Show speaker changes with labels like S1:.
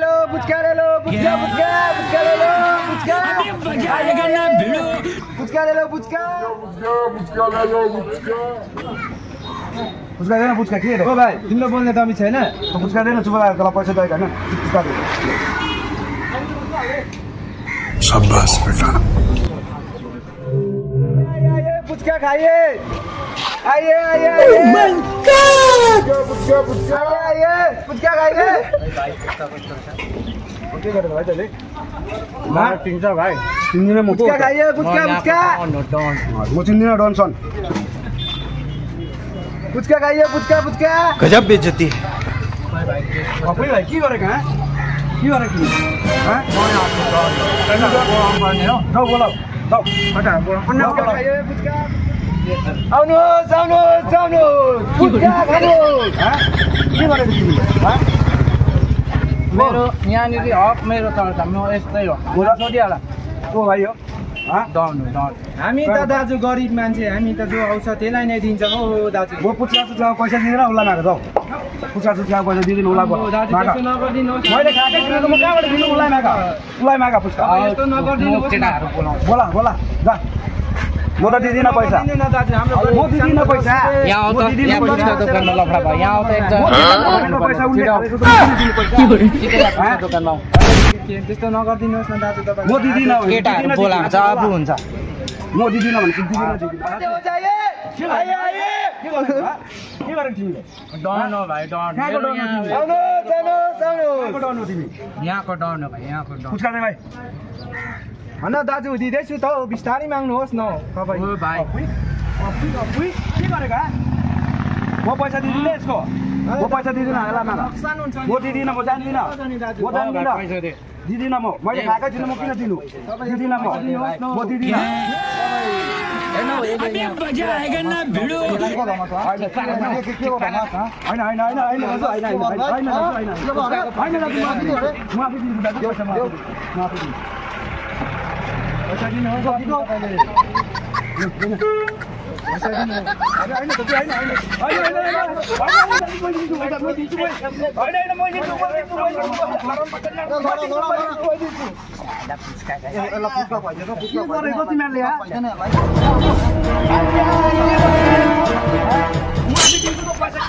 S1: लो पुचका ले लो पुचका पुचका पुचका ले लो पुचका बजाएगा ना भिड़ो पुचका ले लो पुचका पुचका ले लो पुचका पुचका देना पुचका के हो भाइ तिम्रो बोल्ने दमी छैन त पुचका देना चुप लाएर तँलाई पैसा दिएको हैन पुचका दे
S2: शाबाश बेटा
S1: पुचका खाइए आइए आइए oh my God puchka puchka आइए पुचका खाइए के गर्नु भाइ तैले म तिन्छ भाइ तिन्दिन म पुचका खाइए पुचका पुचका म तिन्दिन डनसन पुचका खाइए पुचका पुचका
S2: गजब बेइज्जती
S1: भाइ भाइ के गरेको ह के गरेको ह जाऊ बोलाऊ जाऊ हटा पुचका खाइए पुचका आउनुहोस् आउनुहोस् आउनुहोस् पुचका खानुहोस् के गरेको तिमीले
S3: मेरो यहाँनिर हक मेरो चल्छ म यस्तै हो
S1: कुरा सोधिहाल को भाइ हो
S3: हामी त दाजु गरिब मान्छे हामी त जो आउँछ त्यसलाई नै दिन्छ हो दाजु
S1: म पुचका सुचका पैसा दिँदैन उसलाई माग जाऊ पुचका सुचका पैसा दिँदैन उसलाई
S3: दाजु त्यसो नगर्दिनुहोस्
S1: मैले खाएकै छुइनँ त म कहाँबाट दिनु उसलाई माग पुचका
S3: यस्तो नगर्दिनुहोस् केटाहरु बोलाउँछ
S1: बोला बोला जा म त दिदिनँ पैसा
S3: दाजु हाम्रो
S1: म दिदिनँ पैसा
S3: यहाँ आउ त यहाँ पुचका दोकानमा लफडा भयो यहाँ आउ त एकजना
S1: पैसा उनले खाएको
S3: दोकानमा त्यस्तो नगर्दिनुहोस् न दाजु तपाईँ
S1: म दिदिनँ
S3: केटाहरु बोलाउँछ आफू हुन्छ
S1: म दिदिनँ भने दिदिनँ के गरेको तिमीले
S3: डन हो भाइ डन यहाँको डन हो भाइ यहाँको डन
S1: पुचका दे भाइ
S3: हैन दाजु दिँदैछु त बिस्तारै माग्नुहोस् न तपाईँ ओ भाइ
S1: के गरेको म पैसा दिदिनँ यसको म पैसा दिदिनँ होला माग म दिदिनँ म जान्दिनँ म जान्दिनँ दिदिनँ म मैले खाएकै छुइनँ म किन दिनु दिदिनँ म दिदिनँ
S2: बजाएगा ना भिड़ो
S1: पैसा